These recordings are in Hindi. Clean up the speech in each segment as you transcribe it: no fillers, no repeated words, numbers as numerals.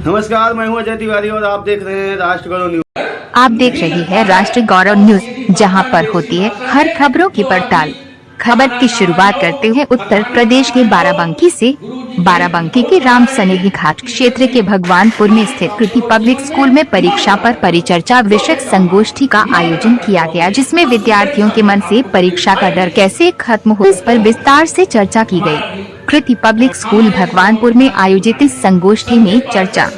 नमस्कार, मैं हूं अजय तिवारी और आप देख रहे हैं राष्ट्र गौरव न्यूज। आप देख रहे हैं राष्ट्रीय गौरव न्यूज, जहां पर होती है हर खबरों की पड़ताल। खबर की शुरुआत करते हैं उत्तर प्रदेश के बाराबंकी से। बाराबंकी के राम सनेही घाट क्षेत्र के भगवानपुर में स्थित कृति पब्लिक स्कूल में परीक्षा पर परिचर्चा विषयक संगोष्ठी का आयोजन किया गया, जिसमें विद्यार्थियों के मन से परीक्षा का डर कैसे खत्म हो, इस पर विस्तार से चर्चा की गई। कृति पब्लिक स्कूल भगवानपुर में आयोजित इस संगोष्ठी में चर्चा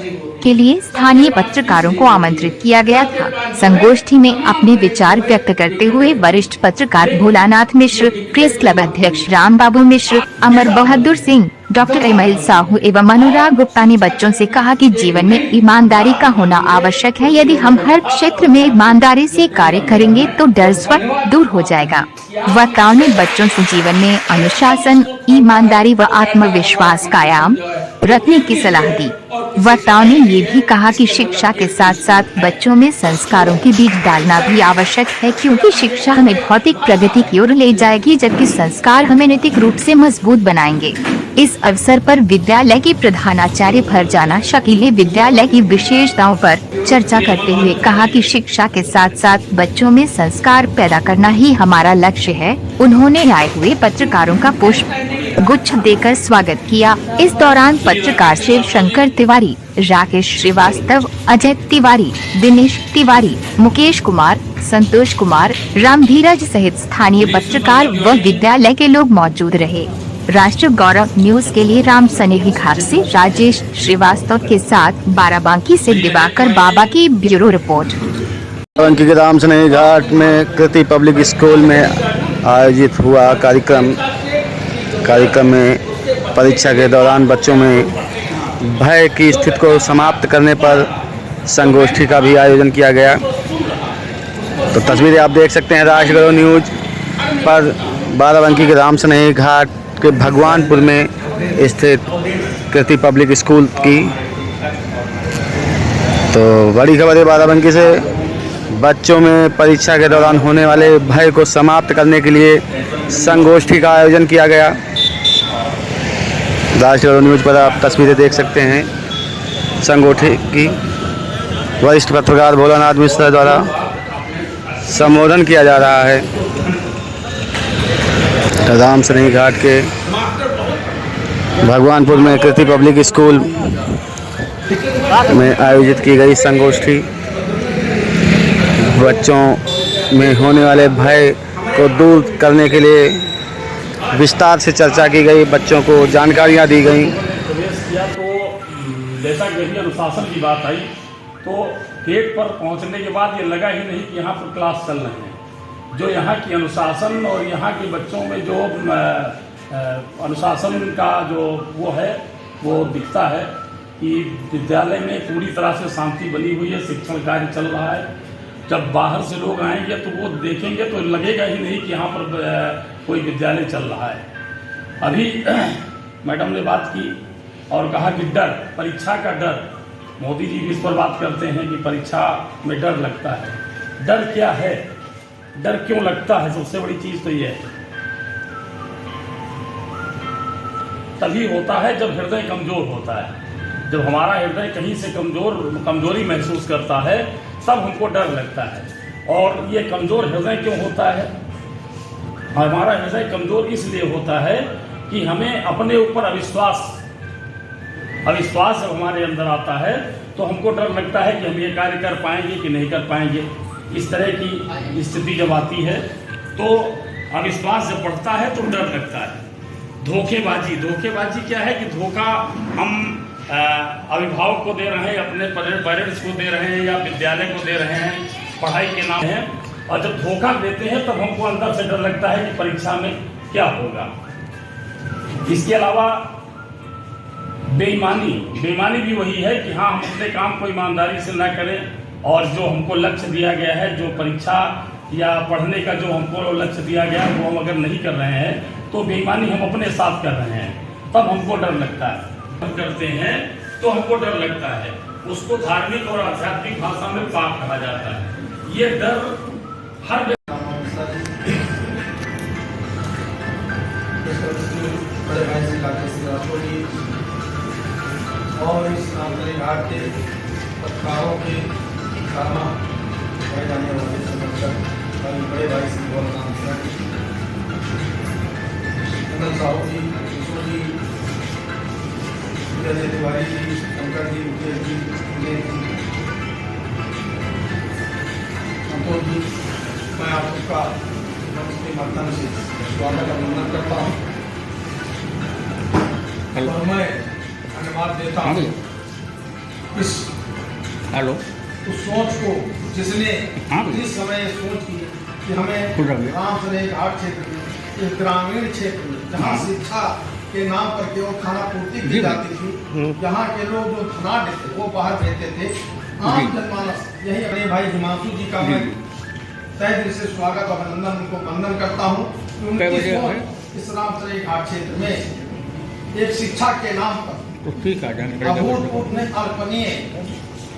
के लिए स्थानीय पत्रकारों को आमंत्रित किया गया था। संगोष्ठी में अपने विचार व्यक्त करते हुए वरिष्ठ पत्रकार भोलानाथ मिश्र, प्रेस क्लब अध्यक्ष राम बाबू मिश्र, अमर बहादुर सिंह, डॉक्टर एमएल साहू एवं अनुराग गुप्ता ने बच्चों से कहा कि जीवन में ईमानदारी का होना आवश्यक है। यदि हम हर क्षेत्र में ईमानदारी से कार्य करेंगे तो डर स्वतः दूर हो जाएगा। वक्ताओं ने बच्चों से जीवन में अनुशासन, ईमानदारी व आत्मविश्वास कायम रखने की सलाह दी। वक्ताओं ने ये भी कहा कि शिक्षा के साथ साथ बच्चों में संस्कारों के बीज डालना भी आवश्यक है, क्योंकि शिक्षा हमें भौतिक प्रगति की ओर ले जाएगी, जबकि संस्कार हमें नैतिक रूप से मजबूत बनाएंगे। इस अवसर पर विद्यालय के प्रधानाचार्य फरजाना शकील ने विद्यालय की विशेषताओं पर चर्चा करते हुए कहा कि शिक्षा के साथ साथ बच्चों में संस्कार पैदा करना ही हमारा लक्ष्य है। उन्होंने आए हुए पत्रकारों का पुष्प गुच्छ देकर स्वागत किया। इस दौरान पत्रकार शिव शंकर तिवारी, राकेश श्रीवास्तव, अजय तिवारी, दिनेश तिवारी, मुकेश कुमार, संतोष कुमार, राम धीरज सहित स्थानीय पत्रकार व विद्यालय के लोग मौजूद रहे। राष्ट्रीय गौरव न्यूज के लिए राम सनेही घाट से राजेश श्रीवास्तव के साथ बाराबंकी से दिवाकर बाबा की ब्यूरो रिपोर्ट। बाराबंकी के राम सनेही घाट में कृति पब्लिक स्कूल में आयोजित हुआ कार्यक्रम में परीक्षा के दौरान बच्चों में भय की स्थिति को समाप्त करने पर संगोष्ठी का भी आयोजन किया गया। तो तस्वीरें आप देख सकते हैं राष्ट्रीय गौरव न्यूज पर बाराबंकी के राम सनेही घाट के भगवानपुर में स्थित कृति पब्लिक स्कूल की। तो बड़ी खबर है बाराबंकी से, बच्चों में परीक्षा के दौरान होने वाले भय को समाप्त करने के लिए संगोष्ठी का आयोजन किया गया। राष्ट्रीय न्यूज पर आप तस्वीरें देख सकते हैं संगोष्ठी की। वरिष्ठ पत्रकार भोलानाथ मिश्र द्वारा संबोधन किया जा रहा है। राम सनेही घाट के भगवानपुर में कृति पब्लिक स्कूल में आयोजित की गई संगोष्ठी बच्चों में होने वाले भय को दूर करने के लिए विस्तार से चर्चा की गई, बच्चों को जानकारियां दी गई। तो जैसा कि अनुशासन की बात आई तो गेट पर पहुंचने के बाद ये लगा ही नहीं कि यहाँ पर क्लास चल रहे हैं। जो यहाँ की अनुशासन और यहाँ के बच्चों में जो अनुशासन का जो वो दिखता है कि विद्यालय में पूरी तरह से शांति बनी हुई है, शिक्षण कार्य चल रहा है। जब बाहर से लोग आएंगे तो वो देखेंगे तो लगेगा ही नहीं कि यहाँ पर कोई विद्यालय चल रहा है। अभी मैडम ने बात की और कहा कि डर, परीक्षा का डर, मोदी जी भी इस पर बात करते हैं कि परीक्षा में डर लगता है। डर क्या है, डर क्यों लगता है? सबसे बड़ी चीज तो ये है, तभी होता है जब हृदय कमजोर होता है। जब हमारा हृदय कहीं से कमजोरी महसूस करता है तब हमको डर लगता है। और ये कमजोर हृदय क्यों होता है? हमारा हृदय कमजोर इसलिए होता है कि हमें अपने ऊपर अविश्वास जब हमारे अंदर आता है तो हमको डर लगता है कि हम ये कार्य कर पाएंगे कि नहीं कर पाएंगे। इस तरह की स्थिति जब आती है तो अविश्वास जब बढ़ता है तो डर लगता है। धोखेबाजी क्या है कि धोखा हम अभिभावक को दे रहे हैं, अपने पेरेंट्स को दे रहे हैं या विद्यालय को दे रहे हैं, पढ़ाई के नाम है। और जब धोखा देते हैं तब हमको अंदर से डर लगता है कि परीक्षा में क्या होगा। इसके अलावा बेईमानी भी वही है कि हाँ, हम अपने काम को ईमानदारी से ना करें और जो हमको लक्ष्य दिया गया है, जो परीक्षा या पढ़ने का जो हमको लक्ष्य दिया गया है वो हम अगर नहीं कर रहे हैं तो बेईमानी हम अपने साथ कर रहे हैं, तब हमको डर लगता है। हम करते हैं तो हमको डर लगता है। उसको धार्मिक और आध्यात्मिक भाषा में पाप कहा जाता है। ये डर हर और इस रामतरी घाट के पत्रकारों के कारणा कहे जाने वाले संरक्षक बड़े भाई श्री गौरव चंदन साहू जी, किशोर जी, विजय तिवारी जी, शंकर जी, मुकेश जी, दिनेश जी, संतोष जी, मैं आप सबका नमस्ते माध्यम से स्वागत अभिनंदन करता हूँ और मैं धन्यवाद देता हूँ इस उस सोच को जिसने इस समय सोच की कि हमें रामसनेही घाट क्षेत्र में, इस ग्रामीण क्षेत्र में जहाँ शिक्षा के नाम पर केवल खाना पूर्ति की जाती थी, यहाँ के लोग जो धनाढ़ थे वो बाहर भेजते थे, आम जनमानस यही अपने भाई हिमांशु जी का मैं तहे दिल से स्वागत अभिनंदन उनको वंदन करता हूँ कि उनकी सोच इस रामसनेही घाट क्षेत्र में एक शिक्षा के नाम पर अभूतपूर्व में अल्पनीय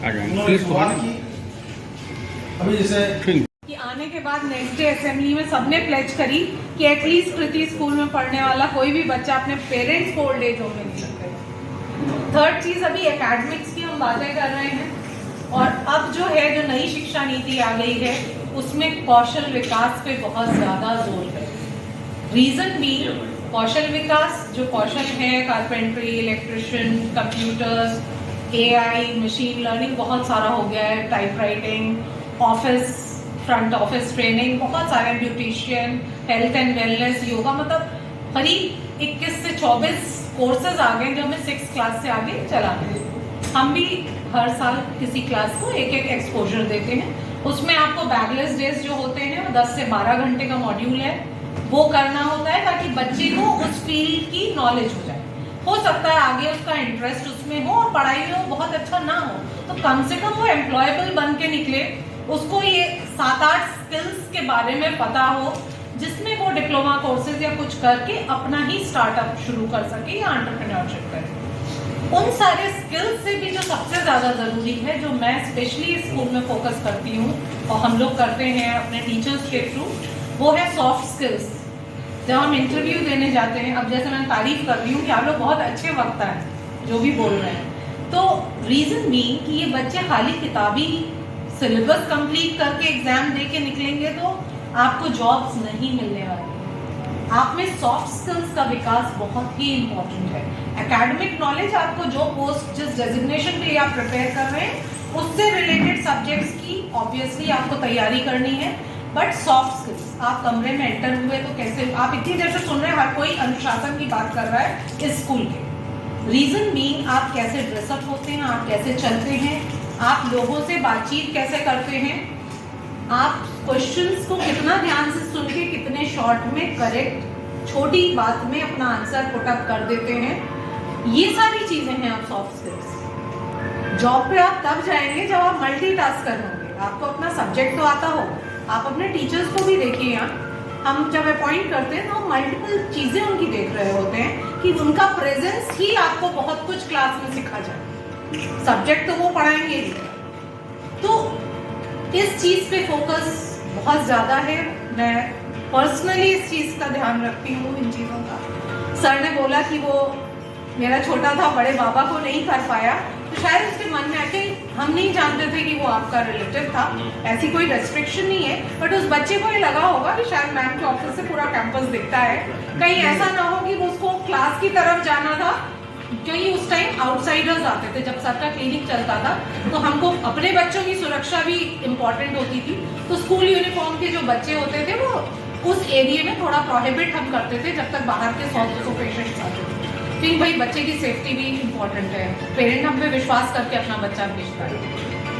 उन्होंने शुरुआत की। अभी जैसे कि आने के बाद नेक्स्ट डे असेंबली में सबने प्लेज करी कि एटलीस्ट कृति स्कूल में पढ़ने वाला कोई भी बच्चा अपने पेरेंट्स को ओल्ड एज होम में नहीं रखे। थर्ड चीज, अभी एकेडमिक्स की हम बातें कर रहे हैं और अब जो है जो नई शिक्षा नीति आ गई है उसमें कौशल विकास पे बहुत ज्यादा जोर है। रीजन भी कौशल विकास, जो कौशल है carpentry, electrician, computers, AI, machine learning बहुत सारा हो गया है, typewriting, office, front office training, बहुत सारे, beautician, health and wellness, yoga, मतलब करीब 21 से 24 कोर्सेज आ गए जो हमें 6th क्लास से आगे चलाते हैं। हम भी हर साल किसी क्लास को एक एक एक्सपोजर देते हैं। उसमें आपको बैकलेस डेज जो होते हैं 10 से 12 घंटे का मॉड्यूल है, वो करना होता है ताकि बच्चे को उस फील्ड की नॉलेज हो जाए। हो सकता है आगे उसका इंटरेस्ट उसमें हो और पढ़ाई में वो बहुत अच्छा ना हो, तो कम से कम वो एम्प्लॉयबल बन के निकले, उसको ये 7-8 स्किल्स के बारे में पता हो जिसमें वो डिप्लोमा कोर्सेज या कुछ करके अपना ही स्टार्टअप शुरू कर सके या एंटरप्रेन्योरशिप करे। उन सारे स्किल्स से भी जो सबसे ज़्यादा ज़रूरी है, जो मैं स्पेशली स्कूल में फोकस करती हूँ और हम लोग करते हैं अपने टीचर्स के थ्रू, वो है सॉफ्ट स्किल्स। जब हम इंटरव्यू देने जाते हैं, अब जैसे मैं तारीफ कर रही हूँ कि आप लोग बहुत अच्छे वक्ता हैं जो भी बोल रहे हैं, तो रीज़न भी कि ये बच्चे खाली किताबी सिलेबस कंप्लीट करके एग्जाम दे के निकलेंगे तो आपको जॉब्स नहीं मिलने वाली। आप में सॉफ्ट स्किल्स का विकास बहुत ही इम्पोर्टेंट है। एकेडमिक नॉलेज, आपको जो पोस्ट, जिस डेजिग्नेशन के लिए आप प्रिपेयर कर रहे हैं उससे रिलेटेड सब्जेक्ट्स की ऑब्वियसली आपको तैयारी करनी है, बट सॉफ्ट स्किल्स, आप कमरे में एंटर हुए तो कैसे, आप इतनी देर से सुन रहे हैं, हर कोई अनुशासन की बात कर रहा है इस स्कूल के। रीजन बीइंग, आप कैसे ड्रेसअप होते हैं, आप कैसे चलते हैं, आप लोगों से बातचीत कैसे करते हैं, आप क्वेश्चंस को कितना ध्यान से सुन के कितने शॉर्ट में करेक्ट छोटी बात में अपना आंसर पुट अप कर देते हैं, ये सारी चीजें हैं आप सॉफ्ट स्किल्स। जॉब पे आप तब जाएंगे जब आप मल्टीटास्कर होंगे, आपको अपना सब्जेक्ट तो आता हो। आप अपने टीचर्स को भी देखिए, यहाँ हम जब अपॉइंट करते हैं तो हम मल्टीपल चीजें उनकी देख रहे होते हैं कि उनका प्रेजेंस ही आपको बहुत कुछ क्लास में सिखा जाए। सब्जेक्ट तो वो पढ़ाएंगे ही, तो इस चीज पे फोकस बहुत ज्यादा है। मैं पर्सनली इस चीज का ध्यान रखती हूँ, इन चीजों का। सर ने बोला कि वो मेरा छोटा था, बड़े बाबा को नहीं कर पाया, तो शायद उसके मन में आके, हम नहीं जानते थे कि वो आपका रिलेटिव था, ऐसी कोई रेस्ट्रिक्शन नहीं है, बट उस बच्चे को ये लगा होगा कि शायद मैम के ऑफिस से पूरा कैंपस दिखता है, कहीं ऐसा ना हो कि वो उसको क्लास की तरफ जाना था, क्योंकि उस टाइम आउटसाइडर्स आते थे। जब सर का क्लिनिक चलता था तो हमको अपने बच्चों की सुरक्षा भी इम्पोर्टेंट होती थी, तो स्कूल यूनिफॉर्म के जो बच्चे होते थे वो उस एरिया में थोड़ा प्रोहिबिट हम करते थे जब तक बाहर के 100-200 पेशेंट्स आते थे। फिर भाई बच्चे की सेफ्टी भी इम्पोर्टेंट है, पेरेंट हम पे विश्वास करके अपना बच्चा भेजता है,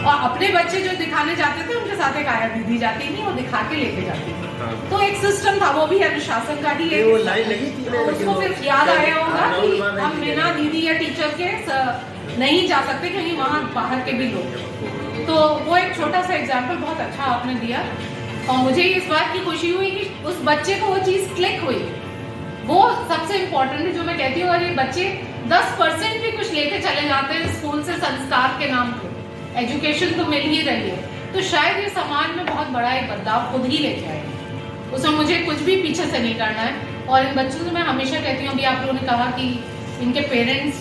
और अपने बच्चे जो दिखाने जाते थे उनके साथ एक आया दीदी जाती नहीं, वो दिखा के लेके जाती थी। तो एक सिस्टम था, वो भी अनुशासन का ही एक, उसको फिर याद आया होगा कि हम बिना दीदी या टीचर के नहीं जा सकते क्योंकि वहाँ बाहर के भी लोग। तो वो एक छोटा सा एग्जाम्पल बहुत अच्छा आपने दिया, और मुझे इस बात की खुशी हुई कि उस बच्चे को वो चीज़ क्लिक हुई। वो सबसे इम्पोर्टेंट है जो मैं कहती हूँ। और ये बच्चे 10% भी कुछ लेके चले जाते हैं स्कूल से संस्कार के नाम पे, एजुकेशन तो मिल ही रही है, तो शायद ये समाज में बहुत बड़ा एक बदलाव खुद ही लेके आएगा। उसमें मुझे कुछ भी पीछे से नहीं करना है। और इन बच्चों से मैं हमेशा कहती हूँ, अभी आप लोगों ने कहा कि इनके पेरेंट्स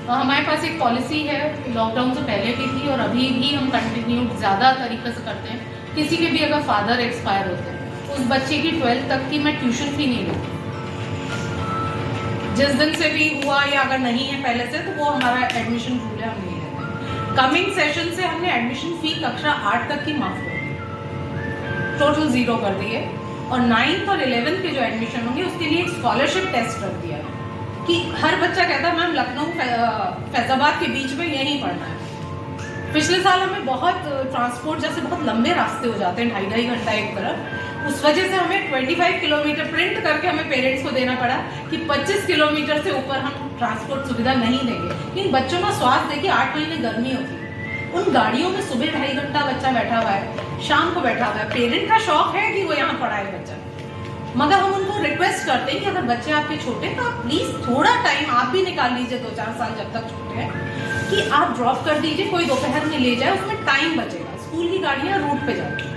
हमारे पास एक पॉलिसी है, लॉकडाउन से पहले की थी और अभी भी हम कंटिन्यू ज़्यादा तरीके से करते हैं। किसी के भी अगर फादर एक्सपायर होते हैं, उस बच्चे की 12th तक की मैं ट्यूशन फी नहीं लेती। जिस दिन से भी हुआ या अगर नहीं है पहले से, तो वो हमारा एडमिशन रूल है, हम नहीं लेते। कमिंग सेशन से हमने एडमिशन फी कक्षा 8 तक की माफ कर दी, टोटल 0 कर दी है। और 9th और 11th के जो एडमिशन होंगे उसके लिए एक स्कॉलरशिप टेस्ट रख दिया है कि हर बच्चा कहता है मैम लखनऊ फैजाबाद के बीच में यहीं पढ़ना है। पिछले साल हमें बहुत ट्रांसपोर्ट जैसे बहुत लंबे रास्ते हो जाते हैं, 2.5 घंटा एक तरफ, उस वजह से हमें 25 किलोमीटर प्रिंट करके हमें पेरेंट्स को देना पड़ा कि 25 किलोमीटर से ऊपर हम ट्रांसपोर्ट सुविधा नहीं देंगे। क्योंकि बच्चों का स्वास्थ्य देखिए, 8 महीने गर्मी होती है, उन गाड़ियों में सुबह 2.5 घंटा बच्चा बैठा हुआ है, शाम को बैठा हुआ है। पेरेंट का शौक है कि वो यहाँ पढ़ाए बच्चा, मगर हम उनको रिक्वेस्ट करते हैं कि अगर बच्चे आपके छोटे तो आप प्लीज थोड़ा टाइम आप भी निकाल लीजिए, 2-4 साल जब तक छोटे हैं, कि आप ड्रॉप कर दीजिए, कोई दोपहर में ले जाए, उसमें टाइम बचेगा, स्कूल की गाड़ियाँ रूट पे जाएगी।